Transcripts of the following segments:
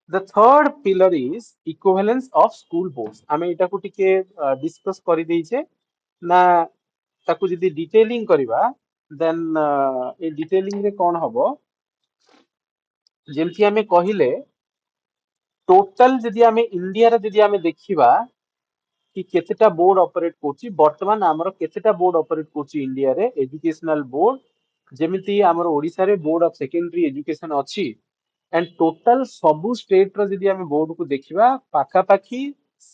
The third pillar is equivalence of school boards. ଆମେ ଏଟାକୁ ଟିକେ discuss କରିଦେଇଛେ ନା ତାକୁ ଯଦି detailing କରିବା then ଏ detailing ରେ କଣ ହବ ଯେମିତି ଆମେ କହିଲେ total ଯଦି ଆମେ ଇଣ୍ଡିଆରେ ଯଦି ଆମେ ଦେଖିବା कि केतेटा बोर्ड ऑपरेट करछि वर्तमान हमर केतेटा बोर्ड ऑपरेट करछि इंडिया रे एजुकेशनल बोर्ड जेमिति हमर ओडिसा रे बोर्ड ऑफ सेकेंडरी एजुकेशन अछि एंड टोटल सबु स्टेट रो जदि हम बोर्ड को देखिबा पाखा पाखी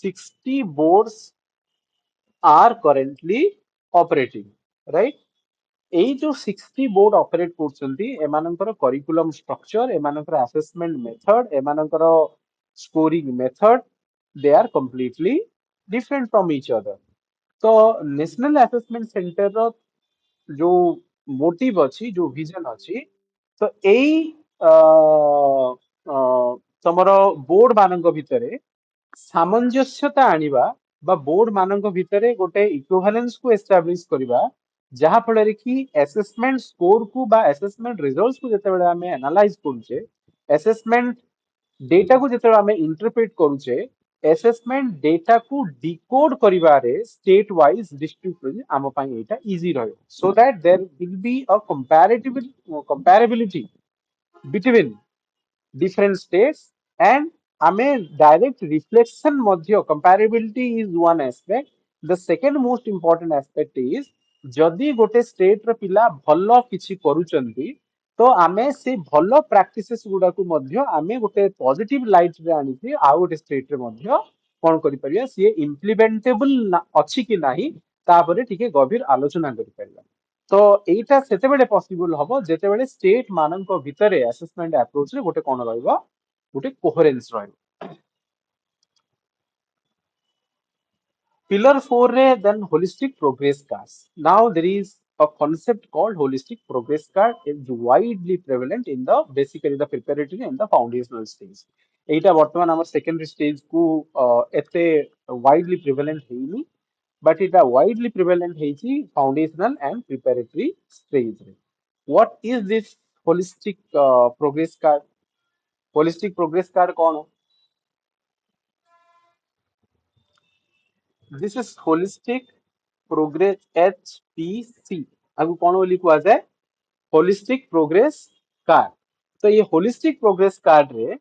60 boards are currently operating right एई जो 60 बोर्ड ऑपरेट करछंती एमानकर करिकुलम स्ट्रक्चर एमानकर असेसमेंट मेथड एमानकर scoring method they are completely different from each other. तो नेशनल असेसमेंट सेंटर रो जो मोटिव अछि जो विजन अछि तो एई तमरो बोर्ड मानक भितरे सामंजस्यता आनिबा बा बोर्ड मानक भितरे गोटे इक्विवेलेंस को एस्टाब्लिश करिबा जहा फଳରେ कि असेसमेंट स्कोर को बा असेसमेंट रिजल्ट्स को जते बेले हमें एनालाइज करूचे असेसमेंट डेटा को जते हमें इंटरप्रेट करूचे असेसमेंट डेटा को डिकोड करिबारे स्टेट वाइज डिस्ट्रिक्ट आम ପାଇଁ एटा इजी रहयो so that there will be a comparability between different states and ame direct reflection madhya comparability is one aspect. The second most important aspect is जदि गोटे state ର ପିଲା ଭଲ କିଛି କରୁଛନ୍ତି ତ ଆମେ ସେ ଭଲ ପ୍ରାକ୍ଟିसेସ୍ ଗୁଡାକୁ ମଧ୍ୟ ଆମେ ଗୋଟେ ପଜିଟିଭ ଲାଇଟ ରେ ଆଣିକି ଆଉ ଗୋଟେ ସ୍ଟେଟ ରେ ମଧ୍ୟ କଣ କରିପାରିବା ସିଏ ଇମ୍ପ୍ଲିମେଣ୍ଟେବଲ ଅଛି କି ନାହିଁ ତାପରେ ଟିକେ ଗଭୀର ଆଲୋଚନା କରିପାରିବା ତ ଏଇଟା ସେତେବେଳେ ପସିବଲ ହବ ଯେତେବେଳେ ସ୍ଟେଟ ମାନଙ୍କ ଭିତରେ ଆସେସମେଣ୍ଟ ଆପ୍ରୋଚ ରେ ଗୋଟେ କଣ ରହିବ ଗୋଟେ କୋହେରେନ୍ସ ରହିବ Pillar 4 re then holistic progress cards. Now there is a concept called holistic progress card is widely prevalent in the basically the preparatory and the foundational stage. এইটা বর্তমান আমার সেকেন্ডারি স্টেজ কু এতে widely prevalent ହେଇନି but এটা widely prevalent ହେଇଛି foundational and preparatory stage ରେ. What is this holistic progress card? Holistic progress card କଣ? This is holistic progress HPC. आगु कौन बोली कुआ जाए होलिस्टिक प्रोग्रेस कार्ड तो ये होलिस्टिक प्रोग्रेस कार्ड रे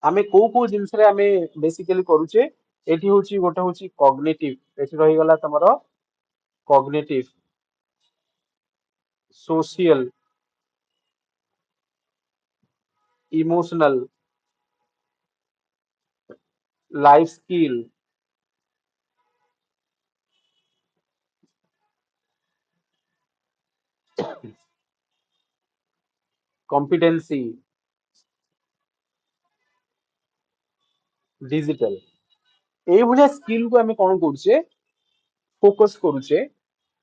आमे को जिंस रे आमे बेसिकली करूचे एठी होची गोटे होची कॉग्निटिव एठी रही गला तमरो cognitive social emotional life skill competency digital एई भलिया स्किल को आमे कोन करूचे फोकस करूचे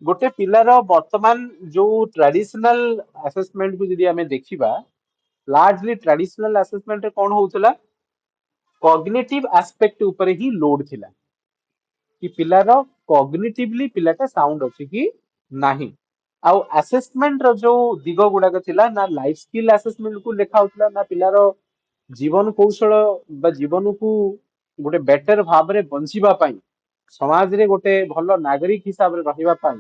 गोटे पिलार वर्तमान जो ट्रेडिशनल असेसमेंट को जदि आमे देखिबा लार्जली ट्रेडिशनल असेसमेंट रे कोन होउतला कॉग्निटिव एस्पेक्ट ऊपर ही लोड थिला कि पिलार कॉग्निटिवली पिलाटा साउंड अछि कि नाही आउ असेसमेंट रो जो दिग गुडाक थिला ना लाइफ स्किल असेसमेंट को लेखा होतला ना पिलार जीवन कौशल बा जीवन को गोटे बेटर भाव रे बंचिबा पई समाज रे गोटे भलो नागरिक हिसाब रे रहिबा पई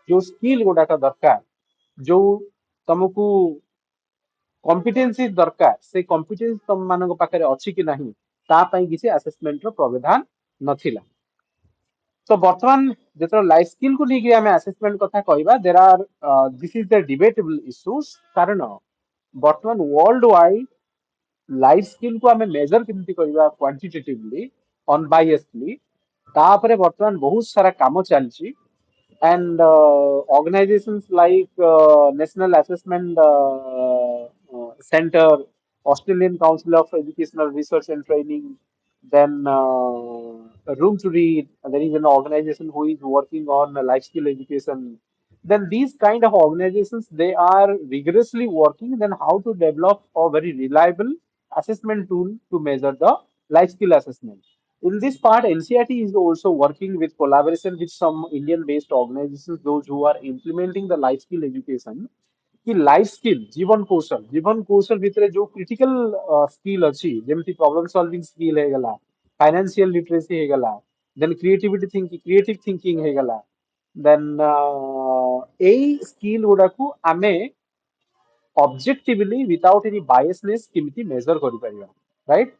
जो स्किल गुडाक दरकार जो तुमको कॉम्पिटेंसी दरकार से कॉम्पिटेंस तुम मानक पाखरे अछि कि नाही ता पई किसी असेसमेंट रो प्रावधान नथिला तो वर्तमान जो लाइफ स्किल को लेकिन आम आसेसमेंट कथा कहवा there are this is the debatable issues कारण वर्तमान वर्ल्ड वाइड लाइफ स्किल को आम मेजर केमती करवा क्वांटिटेटिवली अनबायसली तापरे वर्तमान बहुत सारा काम चलची and organizations like National Assessment Center, Australian Council of Educational Research and Training, then Room to Read, and there is an organization who is working on life skill education. Then these kind of organizations, they are rigorously working then how to develop a very reliable assessment tool to measure the life skill assessment. In this part, NCRT is also working with collaboration with some Indian-based organizations, those who are implementing the life skill education. कि life skill जीवन कौशल भितर जो critical skill अच्छी जेमती problem solving skill है गला financial literacy है गला then creative thinking है गला देन एई स्किल गुडा को आमे ऑब्जेक्टिवली विदाउट एनी बायसनेस केमिति मेजर करि परिबा राइट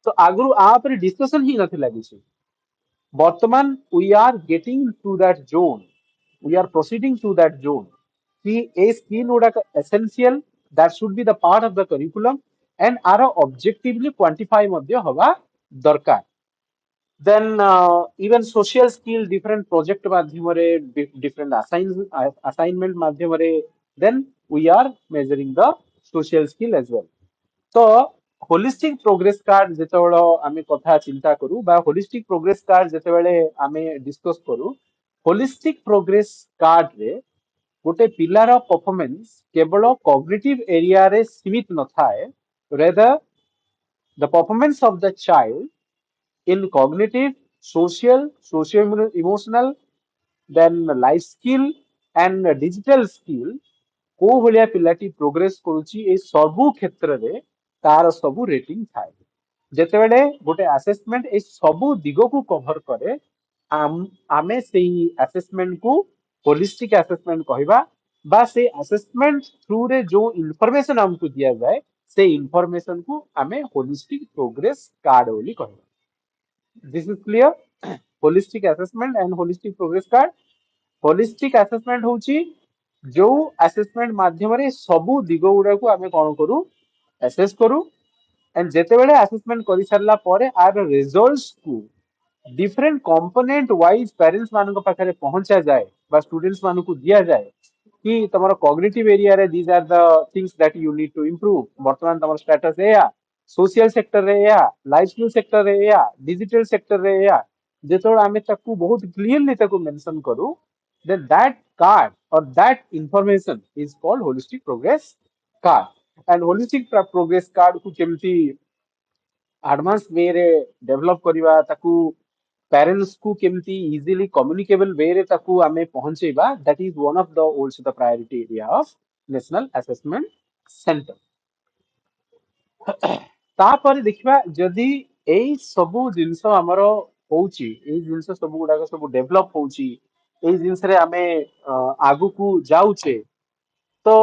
तो आगु आ पर डिस्कशन ही नथिला किछि वर्तमान we are getting to that zone we are proceeding to that zone कि ए स्किल गुडा essential that should be the part of the curriculum and are objectively quantify मध्ये हवा दरकार then even social skill different project माध्यमरे different assignment माध्यमरे then we are measuring the social skill as well तो holistic progress card जेतेबेले आमे कथा चिंता करू बा holistic progress card जेतेबेले आमे डिस्कस करू holistic progress card रे गोटे पिलार परफॉर्मेंस केवल कॉग्निटिव एरिया रे सीमित न थाए rather the performance of the child in cognitive, social, socio-emotional, then life skill and digital skill को भलिया पिलाटी प्रोग्रेस करूची ए सबु क्षेत्र रे तार सबु रेटिंग थाए जेतेबेले गोटे असेसमेंट ए सबु दिगो को कवर करे आमे सेही असेसमेंट को होलिस्टिक असेसमेंट कहबा बा से असेसमेंट थ्रू रे जो इंफॉर्मेशन हमको दिया जाए से इंफॉर्मेशन को आमे होलिस्टिक प्रोग्रेस कार्ड बोली कहबा this is clear holistic assessment and holistic progress card holistic assessment होची जो assessment माध्यमरे सबु दिगो गुडा को आमे कोन करू assess करू and जेतेबेले assessment करि सरला परे आर रिजल्ट्स को डिफरेंट कंपोनेंट वाइज पेरेंट्स मानको पाखरे पहुंचा जाए बा स्टूडेंट्स मानको दिया जाए कि तमरो कॉग्निटिव एरिया रे these are the things that you need to improve वर्तमान तमरो स्टेटस है या सोशल सेक्टर रे या लाइफ स्किल सेक्टर रे या डिजिटल सेक्टर रे या जेतोड़ आमे ताकू बहुत क्लियरली ताकू मेंशन करू then that card or that information is called holistic progress card and holistic progress card को केमती एडवांस वे रे डेवलप करिवा ताकू पेरेंट्स को केमती इजीली कम्युनिकेबल वे रे ताकू आमे पहुंचेबा that is one of the also the priority area of national assessment centre तापर देखिबा जदी एई सबु जिंस हमरो होउची एई जिंस सबु गुडा सबु डेवलप होउची एई जिंस रे आमे आगु को जाउचे तो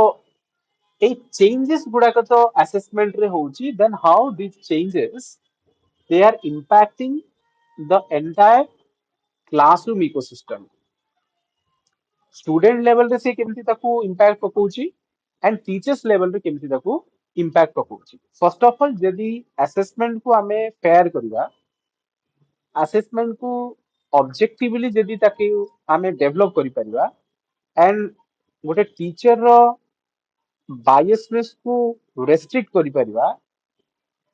एई चेंजेस गुडा तो असेसमेंट रे होउची then how this changes they are impacting the entire classroom ecosystem student level रे से केमती ताकू impact पकोची and teachers level रे केमती ताकू impact पकोची first of all यदि assessment को हमें fair करिवा assessment को objectively यदि ताके हमें develop करि परिवा and गोटे टीचर रो biasness को restrict करि परिवा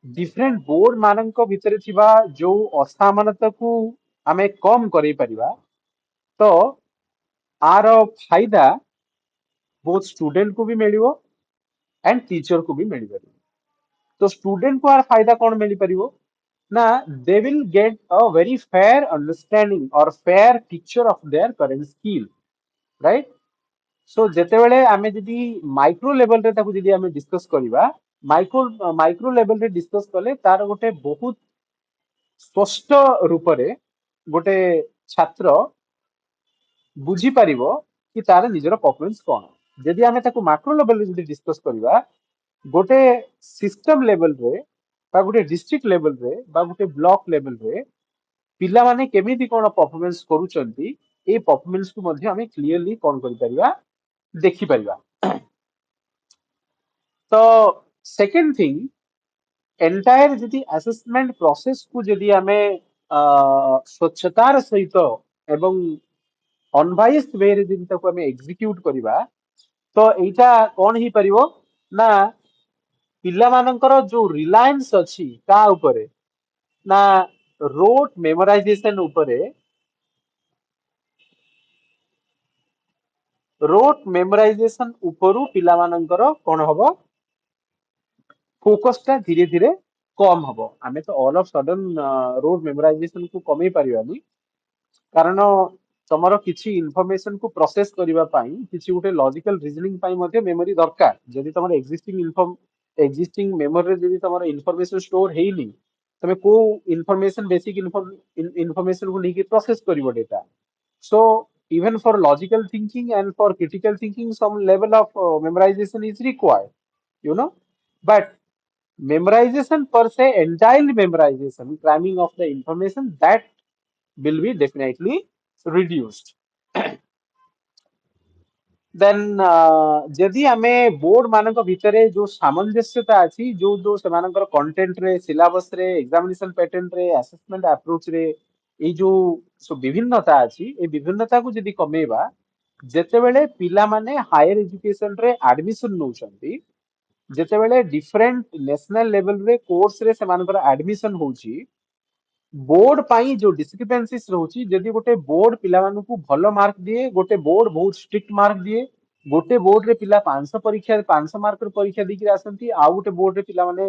डिफरेंट बोर्ड मानक भितर थिबा जो असामानता को हमें कम करै परिबा तो आर फायदा बोथ स्टूडेंट को भी मिलिवो एंड टीचर को भी मिल परिबो तो स्टूडेंट को आर फायदा कोन मिल परिबो ना they will get a very fair understanding और fair picture of their current skill right so जेते बेले आमे जदी माइक्रो लेवल रे ताकू जदी आमे डिस्कस करिबा माइक्रो लेवल रे डिस्कस कले तार गोटे बहुत स्पष्ट रूप रे गोटे छात्र बुझी परिबो कि तार निजर परफॉर्मेंस कोन जदी आमे ताकू मैक्रो लेवल रे जदी डिस्कस करिबा गोटे सिस्टम लेवल रे बा गोटे डिस्ट्रिक्ट लेवल रे बा गोटे ब्लॉक लेवल रे पिला माने केमिति कोन परफॉर्मेंस करूचंती ए परफॉर्मेंस को मध्ये आमे क्लियरली कोन करि परिबा देखि परिबा तो सेकंड थिंग एंटायर जदि असेसमेंट प्रोसेस को जदि हमें स्वच्छतार सहित एवं अनबायस्ड वे रे जदि ताको हमें एग्जीक्यूट करिबा तो एटा कोन ही परिबो ना पिला मानकर जो रिलायंस अछि का ऊपर ना रोट मेमोराइजेशन ऊपर रोट मेमोराइजेशन ऊपर पिला मानकर कोन हबो फोकस टा धीरे धीरे कम हबो आमे तो all of sudden road memorisation को कमे परिबानी कारण तमर किसी इनफॉरमेशन को प्रोसेस करबा पाई किसी गोटे लॉजिकल रीजनिंग पाई मध्ये मेमोरी दरकार जदि तमर एक्जिस्टिंग मेमोरी रे जदि तमर इनफॉरमेशन स्टोर हेइनी तमे को इनफॉरमेशन बेसिक इनफॉरमेशन को लेके प्रोसेस करिवो data so even for logical thinking and for critical thinking some level of memorization is required you know but memorization per se entirely memorization cramming of the information that will be definitely reduced then जदि आमे board मानक भितरे जो सामंजस्यता अछि जो सेमानकर content रे सिलेबस रे एग्जामिनेशन पैटर्न रे असेसमेंट अप्रोच रे ए जो सो विभिन्नता अछि ए विभिन्नता को जदि कमेबा जेतेबेले पिला माने हायर एजुकेशन रे एडमिशन नउछंती जेतेबेले डिफरेंट नेशनल लेवल रे कोर्स रे सेमानकर एडमिशन होउची बोर्ड पाई जो डिस्क्रिपेंसीज रहउची जदि गोटे बोर्ड पिला मानू को भलो मार्क दिए गोटे बोर्ड बहुत स्ट्रिक्ट मार्क दिए गोटे बोर्ड रे पिला 500 परीक्षा 500 मार्क रो परीक्षा देकी आसंती आ गोटे बोर्ड रे पिला माने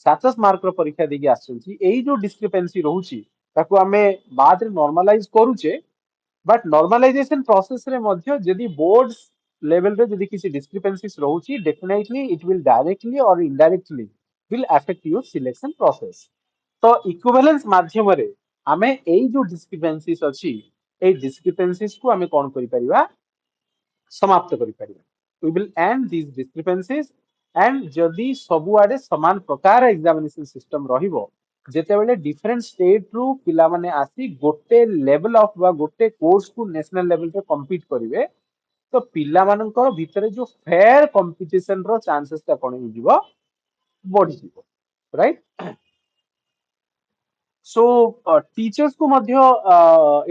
700 मार्क रो परीक्षा देकी आसंती एई जो डिस्क्रिपेंसी रहउची ताको हमें बाद रे नॉर्मलाइज करूचे बट नॉर्मलाइजेशन प्रोसेस रे मध्य जदि बोर्ड लेवल रे जदि किसी डिस्क्रिपेंसीज रहउची डेफिनेटली इट विल डायरेक्टली और indirectly will affect your selection process तो इक्विवेलेंस माध्यम रे आमे एई जो डिस्क्रिपेंसीज अछि ए डिस्क्रिपेंसीज को आमे कोन करि परिबा समाप्त करि परिबा we will end this discrepancies and जदि सबु आडे समान प्रकार एग्जामिनेशन सिस्टम रहिबो जेतेबेले डिफरेंट स्टेट रु पिला माने आसी गोटे लेवल ऑफ बा गोटे कोर्स को नेशनल लेवल पे कम्पीट करिवे तो पिला मानकर भितरे जो फेयर कंपटीशन रो चांसेस ता कोन हो जिवो बढ़ी जिवो राइट so teachers को मध्य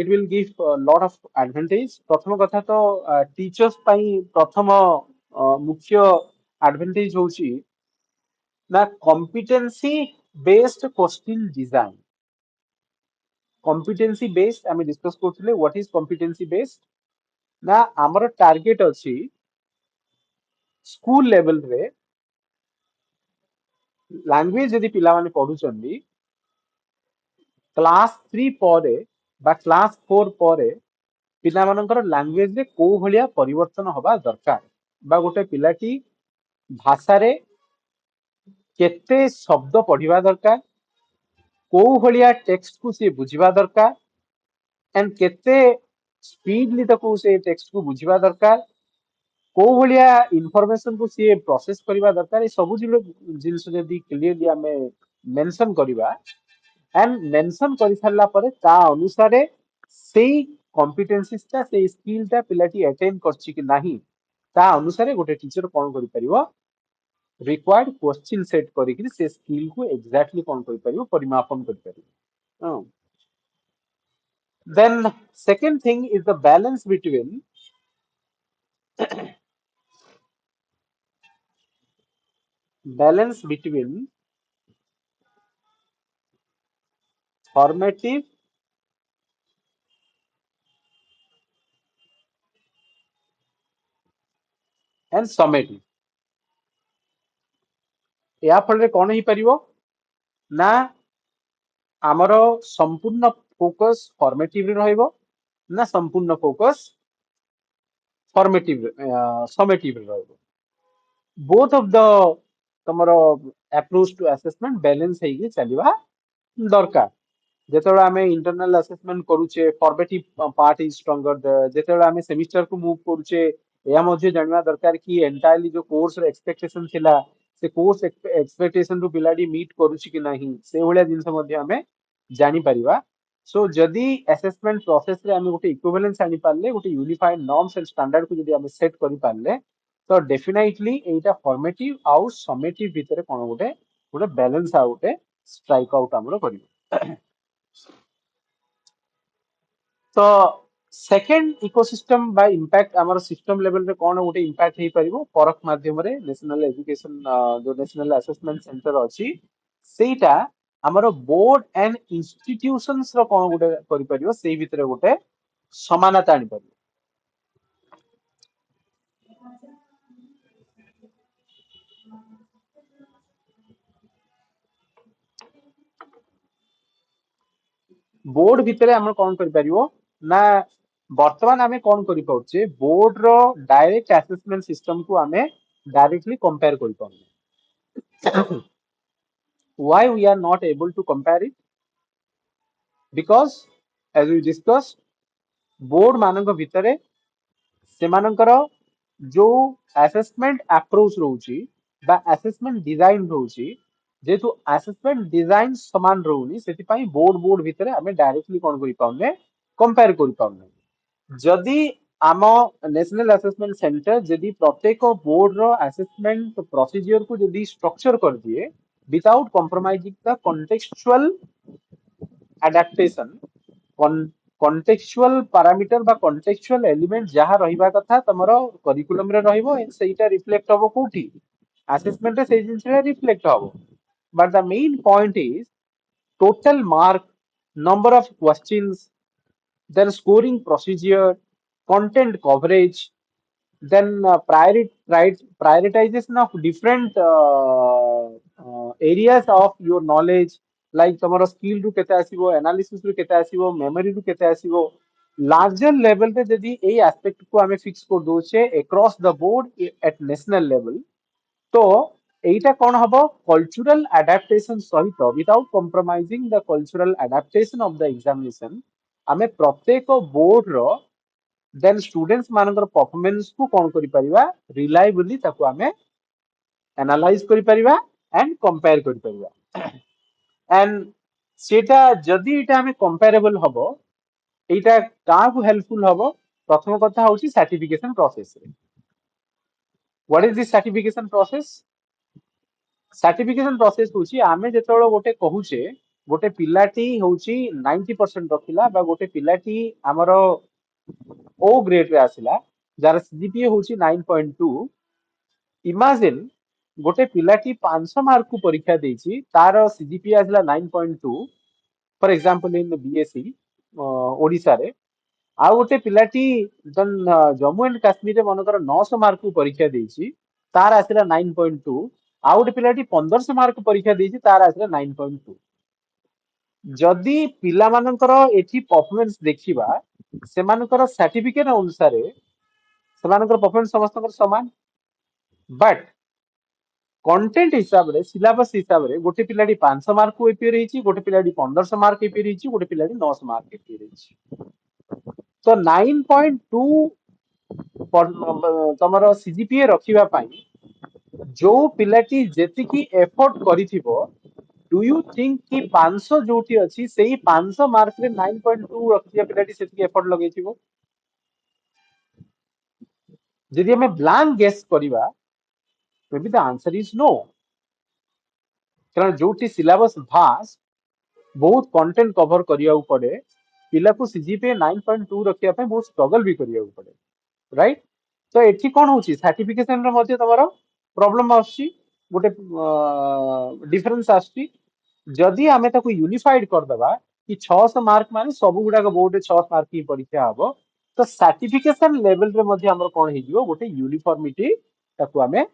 it will give a lot of advantage प्रथम कथा तो teachers पाई प्रथम मुख्य advantage होची ना competency based question design competency based आमे डिस्कस करथिले what is competency based ना हमर टारगेट अछि स्कूल लेवल रे लैंग्वेज यदि पिला माने पढुचंदी क्लास 3 परे बा क्लास 4 परे पिला मानकर लैंग्वेज रे को भलिया परिवर्तन हवा दरकार बा गोटे पिलाटी भाषा रे केते शब्द पढ़िबा दरकार को भलिया टेक्स्ट को से बुझिबा दरकार एंड केते स्पीडली तको से टेक्स्ट को बुझिबा दरकार को भलिया इंफॉर्मेशन को से प्रोसेस करिबा दरकार ए सब जिंस जदी क्लियरली हमें मेंशन करिबा एंड मेंशन करि सारला परे ता अनुसारे सेई कॉम्पिटेंसीज ता सेई स्किल ता पिलाटी अटेन करछि कि नाही ता अनुसारे गोटे टीचर कोन करि परिबो रिक्वायर्ड क्वेश्चन सेट करिकि से स्किल को एग्जैक्टली कोन करि परिबो परिमापन करि परिबो then second thing is the balance between formative and summative या फल रे कोन ही परिबो ना आमर संपूर्ण फोकस फॉर्मेटिव रे रहइबो ना संपूर्ण फोकस फॉर्मेटिव समेटिव रे रहइबो बोथ ऑफ द तमरो अप्रोच टू असेसमेंट बैलेंस हेगी चलिबा दरकार जेतेबेले आमे इंटरनल असेसमेंट करूचे फॉर्मेटिव पार्ट इज स्ट्रॉन्गर जेतेबेले आमे सेमिस्टर को मूव करूचे या मध्ये जानवा दरकार कि एंटायरली जो कोर्स रे एक्सपेक्टेशन थिला से कोर्स एक्सपेक्टेशन रु पिलाडी मीट करूची कि नाही से भलिया जिंस मध्ये आमे जानि परिबा सो जदी असेसमेंट प्रोसेस रे आमे गोटे इक्विवेलेंस आनि पारले गोटे यूनिफाइड नॉर्म्स एंड स्टैंडर्ड को जदी आमे सेट करि पारले तो डेफिनेटली एटा फॉर्मेटिव आउ समेटिव भितरे कोन गोटे गोटे बैलेंस आ गोटे स्ट्राइक आउट हमरो करिवो तो सेकेंड इकोसिस्टम बाय इंपैक्ट हमर सिस्टम लेवल रे कोन गोटे इंपैक्ट हेई परिबो परख माध्यम रे नेशनल एजुकेशन जो नेशनल असेसमेंट सेंटर अछि सेटा हमर बोर्ड एंड इंस्टीट्यूशंस रो कोन गोटे करि परिबो सेई भितरे गोटे समानता आनि परिबो बोर्ड भितरे हम कोन करि परिबो ना बर्तमान आमे कौन करि पाउचे बोर्ड रो डायरेक्ट असेसमेंट सिस्टम को आमे डायरेक्टली कंपेयर करि पाउने why we are not able to compare it because as we discussed board मानक भितरे सेमानकर जो असेसमेंट अप्रोच रहउची बा असेसमेंट डिजाइन रहउची जेतु असेसमेंट डिजाइन समान रहउनी सेति पई बोर्ड बोर्ड भितरे हमें डायरेक्टली कोन करि पाउने कंपेयर करि पाउने जदि आम नेशनल असेसमेंट सेंटर जदि प्रत्येक बोर्ड रो असेसमेंट प्रोसीजर को जदि स्ट्रक्चर कर दिए without compromising the contextual adaptation contextual parameter बा कॉन्टेक्चुअल एलिमेंट जहां रहिबा कथा तमरो करिकुलम रे रहइबो सेटा रिफ्लेक्ट हबो कोठी असेसमेंट रे से जिंस रे रिफ्लेक्ट हबो but the main point is total mark number of questions then scoring procedure content coverage then prioritization of different areas of your knowledge like tomorrow skill ru kete asibo analysis ru kete asibo memory ru kete asibo larger level पे यदि ए aspect को हमें fix कर दोचे across the board at national level तो এইটা কোন হবো cultural adaptation সহিত without compromising the cultural adaptation of the examination ଆମେ ପ୍ରତ୍ୟେକ ବୋର୍ଡ ର then students ମାନଙ୍କର performance को कोन करि परिबा reliably ताको आमे analyze करि परिबा and compare करि परिबा and सेटा जदि एटा हमें comparable हबो एटा काकु हेल्पफुल हबो प्रथम कथा होची सर्टिफिकेशन प्रोसेस रे what is this certification process certification process होची आमे जेतोळ गोटे कहूचे गोटे पिलाटी होची 90% रखिला बा गोटे पिलाटी हमरो ओ ग्रेड रे आसिला जार सीजीपीए होची 9.2 इमेजिन गोटे पिलाटी 500 मार्क को परीक्षा देछि तार सीजीपीए आसिला 9.2 for example in BSc Odisha रे आ गोटे पिलाटी जन जम्मू एंड काश्मीर रे मनकर 900 मार्क को परीक्षा देछि तार आसिला 9.2 आ गोटे पिलाटी 1500 मार्क परीक्षा देछि तार आसिला 9.2 जदि पिला मानकर एठी परफॉर्मेंस देखिबा सेमानकर सर्टिफिकेट अनुसार सेमानकर परफॉर्मेंस समस्तकर समान बट कंटेंट हिसाब रे सिलेबस हिसाब रे गोटे पिलाटी 500 मार्क को एपीयर हिची गोटे पिलाटी 1500 मार्क एपीयर हिची गोटे पिलाटी 900 मार्क एपीयर हिची तो 9.2 तमरो सीजीपीए रखिबा पाई जो पिलाटी जेतिकी एफर्ट करिथिबो डू यू थिंक कि 500 जोटी अछि सेही 500 मार्क रे 9.2 रखिया पिलाटी सेतिकी एफर्ट लगेथिबो जदि हमें ब्लैंक गेस करिबा may be the answer is no कारण जोटी सिलेबस भास्ट बहुत कंटेंट कवर करिया पड़े पिला को सीजीपीए 9.2 रखिया पे बहुत स्ट्रगल भी करिया पड़े राइट तो एठी कोन होची सर्टिफिकेशन रे मध्ये तमरो प्रॉब्लम आछि गोटे डिफरेंस आछि जदि आमे ताको यूनिफाइड कर दबा कि 600 मार्क माने सब गुडा को बोर्ड 600 मार्क की परीक्षा हबो तो सर्टिफिकेशन लेवल रे मध्ये हमर कोन हे जिवो गोटे यूनिफॉर्मिटी ताको आमे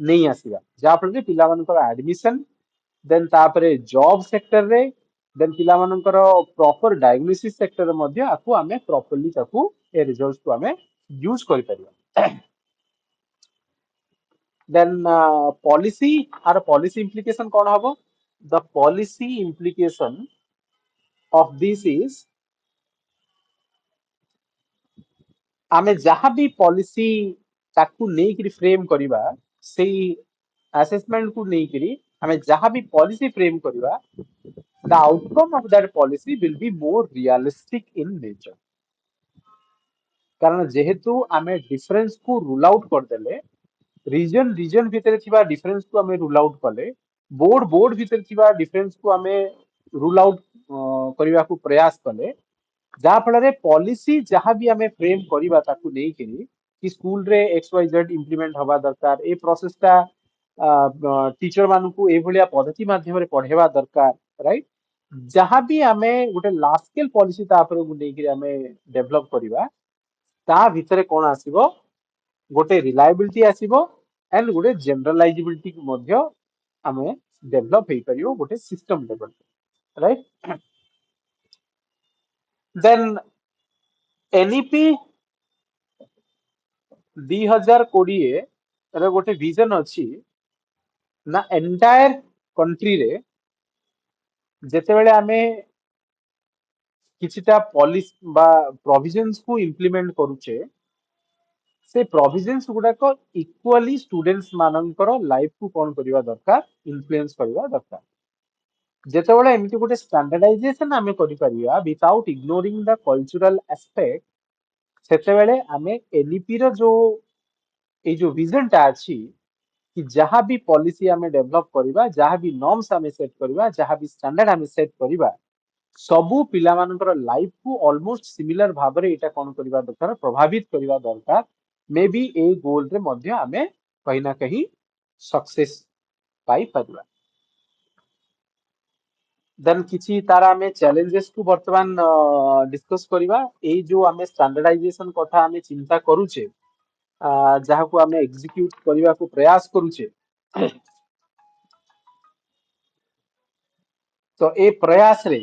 नहीं आसीबा जा फल पिला मानकर एडमिशन देन तापरे जॉब सेक्टर रे देन पिला मानकर प्रॉपर डायग्नोसिस सेक्टर रे मध्ये आकु आमे प्रॉपर्ली ताकु ए रिजल्ट्स को आमे यूज करि परिबा then policy or policy implication कौन हबो the policy implication of this is आमे जहां भी पॉलिसी ताकू नहीं करी फ्रेम करिबा सेही असेसमेंट को नहीं करी हमें जहां भी पॉलिसी फ्रेम करिबा the outcome of that policy will be more realistic in nature कारण जेहेतु आमे डिफरेंस को रूल आउट कर देले रीजन रीजन भितर थिबा डिफरेंस को हमें रूल आउट कले बोर्ड बोर्ड भितर थिबा डिफरेंस को हमें रूल आउट करबा को प्रयास कले जा फल रे पॉलिसी जहां भी हमें फ्रेम करबा ताकू नहीं करी कि स्कूल रे एक्स वाई जेड इंप्लीमेंट हवा दरकार ए प्रोसेस ता टीचर मानु को ए भलिया पद्धति माध्यम रे पढेबा दरकार राइट जहां भी हमें गोटे लार्ज स्केल पॉलिसी ता पर को नहीं करी हमें डेवलप करबा ता भितर कोन आसीबो गोटे रिलायबिलिटी आसीबो एंड गोटे जनरलाइजेबिलिटी मध्य हमें डेवलप हे परियो गोटे system level right then NEP 2020 ର ଗୋଟେ vision ଅଛି ନା एंटायर कंट्री रे ଯେତେବେଳେ ଆମେ किछिटा पॉलिसी बा प्रोविजंस को इम्प्लीमेंट करूचे से प्रोविजंस गुड़ाक इक्वाली स्टूडेंट्स मानकर लाइफ को कौन करवा दरकार इन्फ्लुएंस करवा दरकार जेतेबेले एमती गोटे स्टैंडर्डाइजेशन आमे करि परिया without ignoring the cultural aspect सेतेबेले आमे एनईपी रो जो ए जो विजन टा अछि कि जहाँ भी पॉलिसी आमे डेवलप करवा जहाँ भी नॉर्म्स आमे सेट करवा जहाँ भी स्टैंडर्ड आमे सेट करवा सबू पिला मानकर लाइफ को ऑलमोस्ट सिमिलर भाबरे एटा कोन करबा दरकार प्रभावित करबा दरकार मे बी ए गोल रे मध्य आमे कहीं ना कहीं सक्सेस पाई परबा देन किछि तारा आमे चैलेंजेस को वर्तमान डिस्कस करबा ए जो आमे स्टैंडर्डाइजेशन कथा आमे चिंता करूचे जहाँ को आमे एग्जीक्यूट करबा को प्रयास करूचे तो ए प्रयास रे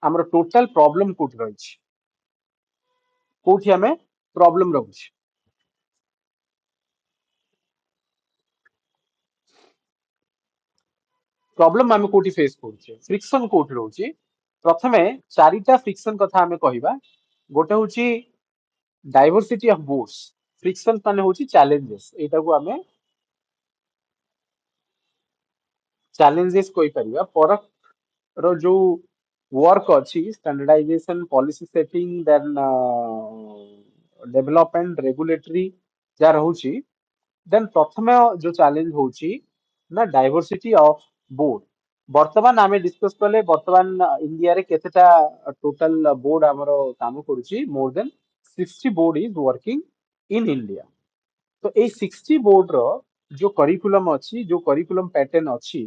हमर टोटल प्रॉब्लम कोठ रही कोठी आमे प्रॉब्लम रहुची प्रॉब्लम आमे कोठी फेस करूचे फ्रिक्शन कोठी रहउची प्रथमे चारिटा फ्रिक्शन कथा आमे कहिबा गोटे होची डाइवर्सिटी ऑफ बोर्ड्स फ्रिक्शन माने होची चैलेंजेस एटा को आमे चैलेंजेस कोइ परिबा परख रो जो वर्क अछि standardisation policy setting then development regulatory जा रहउची देन प्रथमे जो चैलेंज होची ना डाइवर्सिटी ऑफ बोर्ड वर्तमान आमे डिस्कस कले वर्तमान इंडिया रे केतेटा टोटल बोर्ड हमरो काम करूची more than 60 board is working in India तो ए 60 बोर्ड रो जो करिकुलम अछि जो करिकुलम पैटर्न अछि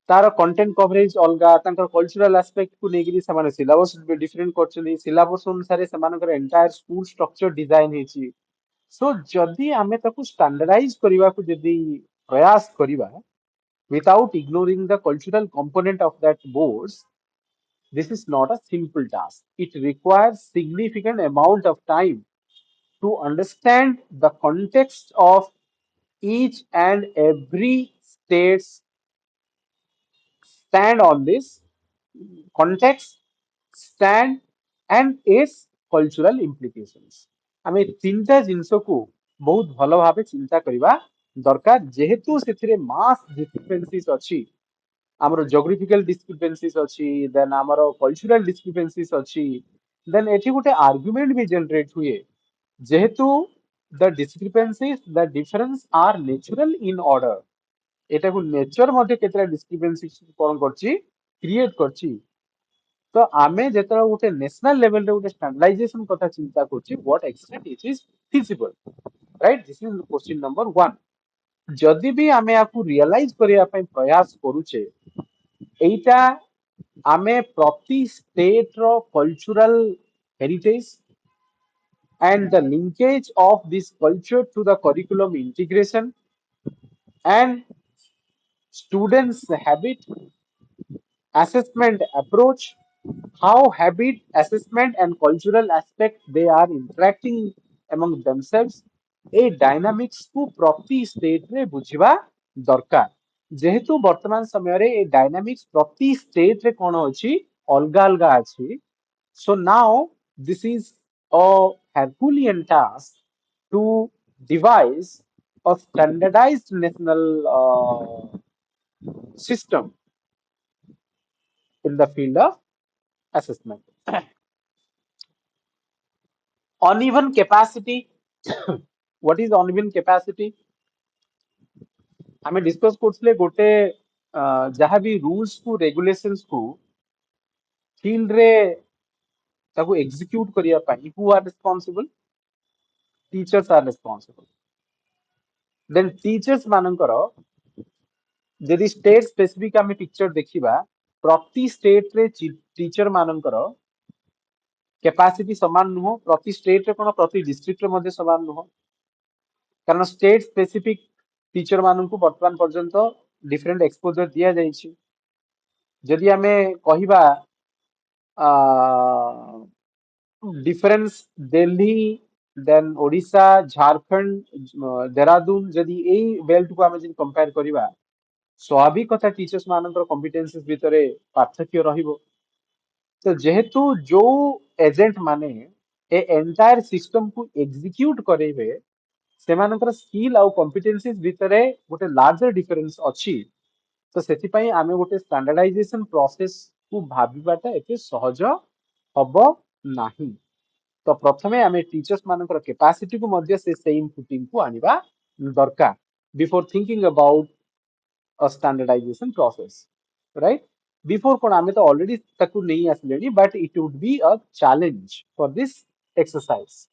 तार कंटेंट कवरेज अलगा तांकर कल्चरल एस्पेक्ट को नेगिरी समान सिलेबस डिफरेंट करछली सिलेबस अनुसार सेमानकर एंटायर स्कूल स्ट्रक्चर डिजाइन हेची सो जदि आमे ताकू स्टैंडर्डाइज करबा को जदि प्रयास करबा without ignoring the cultural component of that boards this is not a simple task it requires significant amount of time to understand the context of each and every state's stand on this context stand and its cultural implications आमे तीनटा जिंस को बहुत भलो भाबे चिंता करबा दरकार जेहेतु सेथिरे मास discrepancies अछि हमरो ज्योग्राफिकल डिस्क्रिपेंसीज अछि देन हमरो कल्चरल डिस्क्रिपेंसीज अछि देन एठी गुटे आर्गुमेंट भी जनरेट हुए जेहेतु the discrepancies the difference are natural in order एटा को नेचर मध्ये केतरा डिस्क्रिपेंसी कोन करछि क्रिएट करछि तो आमे जेतरा गुटे नेशनल लेवल रे गुटे स्टैंडर्डाइजेशन कथा चिंता करछि what extent it is feasible right this is question number 1 जदि भी आमे आकु रियलाइज करिया पय प्रयास करूचे एटा आमे प्रति स्टेट रो cultural heritage and the linkage of this culture to the curriculum integration and students habit assessment approach how habit assessment and cultural aspect they are interacting among themselves A dynamics को प्रति state रे बुझिबा दरकार जेहेतु वर्तमान समय रे ए dynamics प्रति state रे कोन अछि अलगा अलगा अछि so now this is a Herculean task to devise a standardized national system in the field of assessment. Uneven capacity. What is uneven capacity? हमें डिस्कस करथले गोटे जहाँ भी रूल्स को रेगुलेशंस को फील्ड रे ताको एग्जीक्यूट करिया पाई who are responsible teachers are responsible then teachers मानकर जदि स्टेट स्पेसिफिक आमे पिक्चर देखिबा प्रति स्टेट रे टीचर मानकर कैपेसिटी समान नुह प्रति स्टेट रे कोन प्रति डिस्ट्रिक्ट रे मध्ये समान नुह कारण स्टेट स्पेसिफिक टीचर मानन को वर्तमान पर्यंत डिफरेंट एक्सपोजर दिया जाइछि जदि आमे कहिबा डिफरेंस दिल्ली देन ओडिशा झारखंड देहरादून जदि एई बेल्ट को आमे जदि कंपेयर करिबा स्वाभाविक कथा टीचर्स मानकर कॉम्पिटेंसीज भितरे पार्थक्य रहिबो तो जेहेतु जो एजेंट माने ए एंटायर सिस्टम को एग्जीक्यूट करेबे सेमानकर स्किल आउ कॉम्पिटेंसीज भितरे गोटे लार्जर डिफरेंस अछि तो सेथिपाई आमे गोटे स्टैंडर्डाइजेशन प्रोसेस को भाबिबाटा एते सहज हबो नाही तो प्रथमे आमे टीचर्स मानकर कैपेसिटी को मध्य से सेम फुटिंग को आनिबा दरकार before thinking about a standardization process, right? Before kon ame to already taku nahi asileni, but it would be a challenge for this exercise.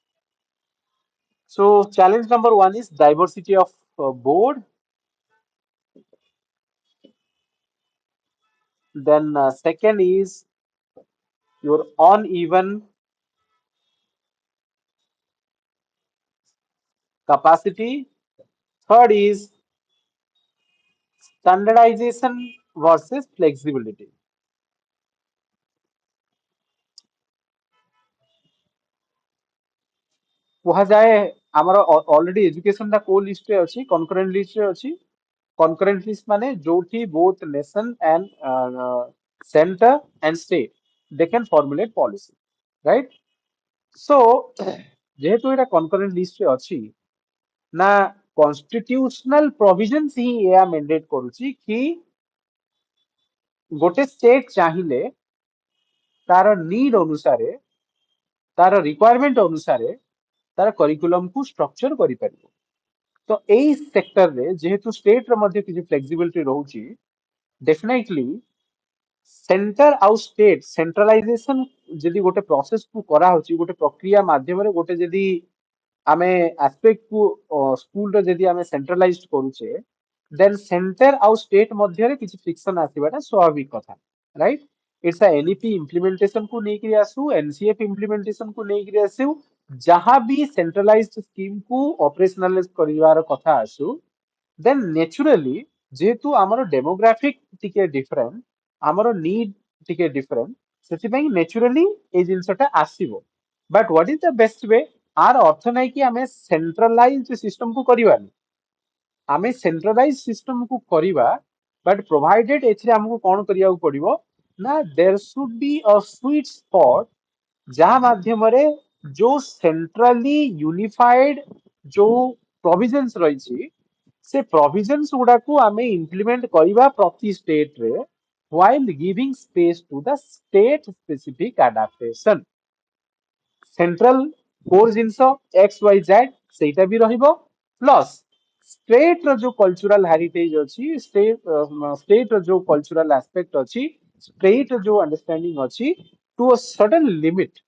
So challenge number one is diversity of board. Then second is your uneven capacity. Third is standardization versus flexibility. କୁହାଯାଏ ଆମର already education ଟା କୋ list ରେ ଅଛି concurrent list ରେ ଅଛି concurrent list माने जोठी both nation and center and state they can formulate policy right so जेहेतु एटा concurrent list रे अछि ना constitutional provisions ही या mandate करूची कि गोटे स्टेट चाहिए तार नीड अनुसारे तार रिक्वायरमेंट अनुसारे तार करिकुलम को स्ट्रक्चर करि परिबो तो एई सेक्टर रे जेहेतु स्टेट रे मध्ये किछि फ्लेक्सिबिलिटी रहउची डेफिनेटली सेंटर आउ स्टेट सेंट्रलाइजेशन जदि गोटे प्रोसेस को करा होची गोटे प्रक्रिया माध्यम रे गोटे जदि आमे एस्पेक्ट को स्कूल रे जदि आमे सेंट्रलाइज्ड करूचे देन सेंटर आउ स्टेट मध्य रे किछि फ्रिक्शन आसीबाटा स्वाभाविक कथा right it's a NEP implementation को नेकरी आसु एनसीएफ इम्प्लीमेंटेशन को नेकरी आसु जहां भी सेंट्रलाइज्ड स्कीम को ऑपरेशनलाइज करिवार कथा आसु देन नेचुरली जेहेतु आमर डेमोग्राफिक टिके डिफरेंट आमर नीड टिके डिफरेंट सेतिपई नेचुरली ए जिंसटा आसीबो but what is the best way आर अर्थ नै कि आमे सेंट्रलाइज्ड सिस्टम को करिवानी आमे सेंट्रलाइज्ड सिस्टम को करिवा बट प्रोवाइडेड एथरे हमको कोन करिया पड़िबो ना there should be a sweet spot जहां माध्यम रे जो सेंट्रली यूनिफाइड जो प्रोविजंस रही से प्रोविजंस गुडा को आमे इंप्लीमेंट करिबा प्रति स्टेट रे while giving space to the state specific adaptation central core things X Y Z सेटा भी रहिबो प्लस स्टेट रो जो कल्चरल हेरिटेज अछि स्टेट रो जो कल्चरल एस्पेक्ट अछि स्टेट रो जो अंडरस्टैंडिंग अछि टू अ सर्टेन लिमिट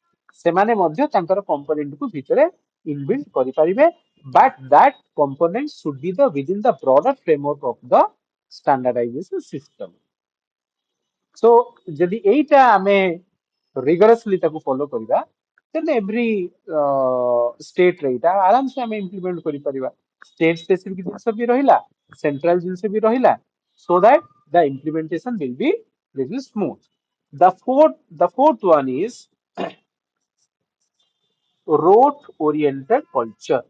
से माने मध्य तांकर कंपोनेंट को भितरे इनबिल्ट करि परिबे but that component should be the within the broader framework of the standardization system so जदि एटा आमे रिगरसली ताको फॉलो करिबा देन एवरी स्टेट रे एटा आराम से आमे इंप्लीमेंट करि परिबा स्टेट स्पेसिफिक जिंस भी रहिला सेंट्रल जिंस भी रहिला so that the implementation will be little smooth the fourth one is rote oriented culture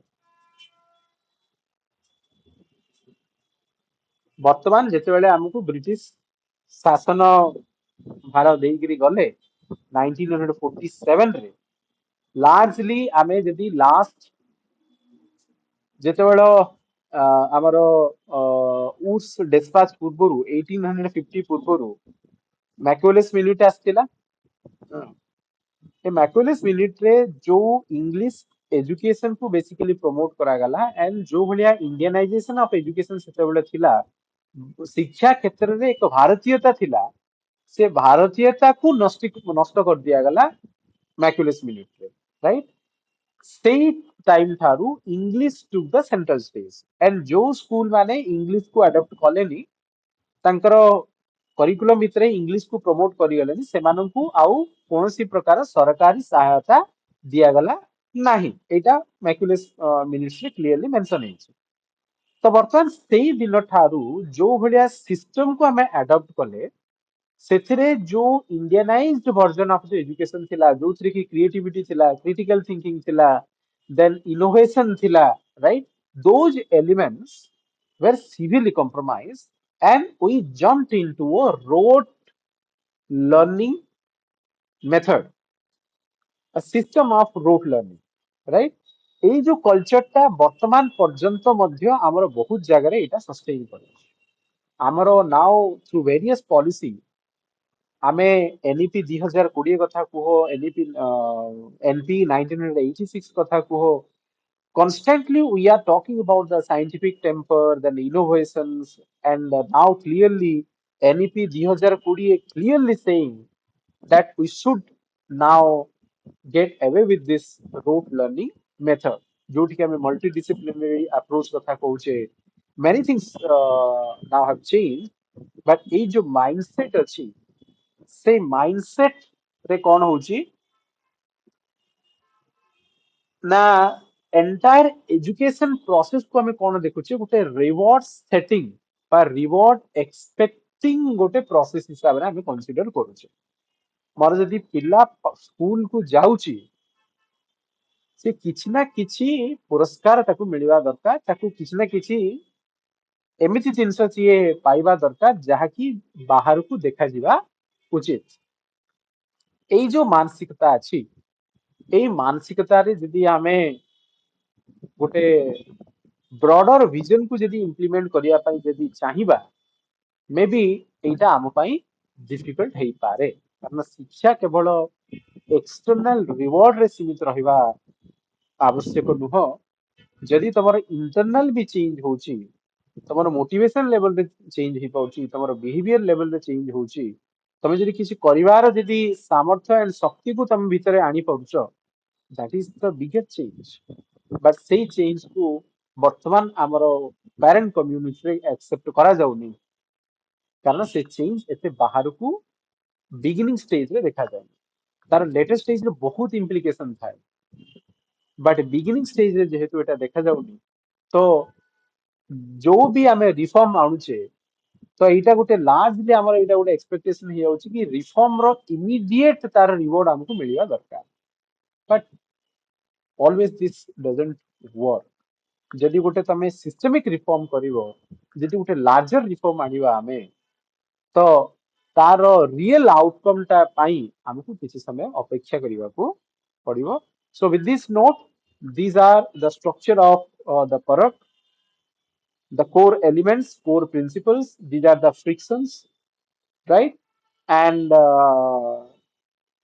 वर्तमान जेतेबेले हमकु ब्रिटिश शासन भारत देइगिरी गले 1947 रे लार्जली आमे जदि लास्ट जेतेबेले आमर उड्स डिस्पैच पूर्वरु 1850 पूर्वरु मैक्यूलेस मिनिट आस्तिला ए मैक्यूलेस मिनिट रे जो इंग्लिश एजुकेशन को बेसिकली प्रमोट करा गला एंड जो भलिया इंडियनाइजेशन ऑफ एजुकेशन सेतेबेले थिला शिक्षा क्षेत्र रे एक भारतीयता थिला से भारतीयता को नष्ट कर दिया गला मैक्यूलेस मिनिट रे राइट सेई time Tharu English took the central stage and जो स्कूल माने इंग्लिश को अडॉप्ट कलेनी तांकर करिकुलम भितरे इंग्लिश को प्रमोट करिगलेनी सेमानंकु आउ कोनोसी प्रकार सरकारी सहायता दिया गला नाही एटा मैक्यूलेस मिनिट्स रे क्लियरली मेंशन हेछि तो वर्तमान सेई दिन ठारू जो भलिया सिस्टम को हमें अडॉप्ट कले ସେଥିରେ ଯୋଉ ଇଣ୍ଡିଆନାଇଜ୍ଡ ଭର୍ଜନ ଅଫ ଏଜୁକେशन ଥିଲା ଯୋଉଥିରେ କି କ୍ରିଏଟିଭିଟି ଥିଲା କ୍ରିଟିକାଲ ଥିଙ୍କିଂ ଥିଲା ଦେନ୍ ଇନୋଭେସନ ଥିଲା right those elements were severely compromised and we jumped into a rote learning method, a system of rote learning, right? এই ଯୋଉ କଲଚରଟା ବର୍ତ୍ତମାନ ପର୍ଯ୍ୟନ୍ତ ମଧ୍ୟ ଆମର ବହୁତ ଜାଗାରେ ଏଇଟା ସଷ୍ଟେନ କରୁଛି ଆମର ନାଉ ଥ୍ରୁ ଭେରିୟସ୍ ପଲିସି ଆମେ ଏନ୍ଇପି 2020 କଥା କୁହ ଏନ୍ଇପି ଏନପି 1986 କଥା କୁହ constantly we are talking about the scientific temper then innovations and now clearly NEP 2020 clearly saying that we should now get away with this rote learning method जोटि हमें multidisciplinary approach कथा कहूचे many things now have changed but ये जो mindset अच्छी से mindset रे कौन होची ना एंटायर एजुकेशन प्रोसेस को हमें कौन देखुचे गोटे रिवॉर्ड सेटिंग बा रिवॉर्ड एक्सपेक्टिंग गोटे प्रोसेस हिसाब रे हमें कंसीडर करूचे मोर जदी पिला स्कूल को जाउची से किछि ना किछि पुरस्कार ताकू मिलवा दरकार ताकू किछि ना किछि एमिति जिंस चिए पाइबा दरकार जहा कि बाहर को देखा जिबा उचित एई जो मानसिकता अछि एई मानसिकता रे जदी हमें गोटे ब्रॉडर विजन को जदी इंप्लीमेंट करिया पई जदी चाहिबा मे बी एटा आम पई डिफिकल्ट हेई पारे कारण शिक्षा केवल एक्सटर्नल रिवॉर्ड रे सीमित रहिबा आवश्यक नुह जदी तमर इंटरनल भी चेंज होची तमर मोटिवेशन लेवल रे चेंज ही पाउची तमर बिहेवियर लेवल रे चेंज होची तमे जदी किसी परिवार जदी सामर्थ्य एंड शक्ति को तम भीतर आनी पड़ुचो that is the biggest change but सेही चेंज को वर्तमान आमर पेरेंट कम्युनिटी रे एक्सेप्ट करा जाउनी कारण से चेंज एते बाहर को बिगिनिंग स्टेज रे देखा जाए तार लेटेस्ट स्टेज रे बहुत इम्प्लिकेशन थाए बट बिगिनिंग स्टेज रे जेहेतु एटा देखा जाउनी तो जो भी आमे रिफॉर्म आनुचे तो एटा गोटे लार्जली हमर एटा गोटे एक्सपेक्टेशन ही होची कि रिफॉर्म रो इमीडिएट तार रिवॉर्ड हमको मिलिया दरकार but always this doesn't work जदि गोटे तमे सिस्टमिक रिफॉर्म करिवो जदि गोटे लार्जर रिफॉर्म आनिबा आमे तो तार रियल आउटकम टा पाई हमको किसी समय अपेक्षा करिवा को पड़िबो so with this note these are the structure of the Parakh, the core elements, core principles. These are the frictions, right? And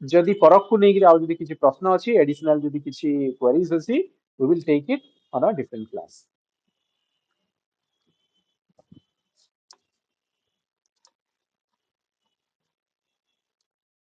जदि परख को नहीं आउ जदि किसी प्रश्न अच्छी एडिशनल जदि किसी क्वेरीज अच्छी we will take it on a different class.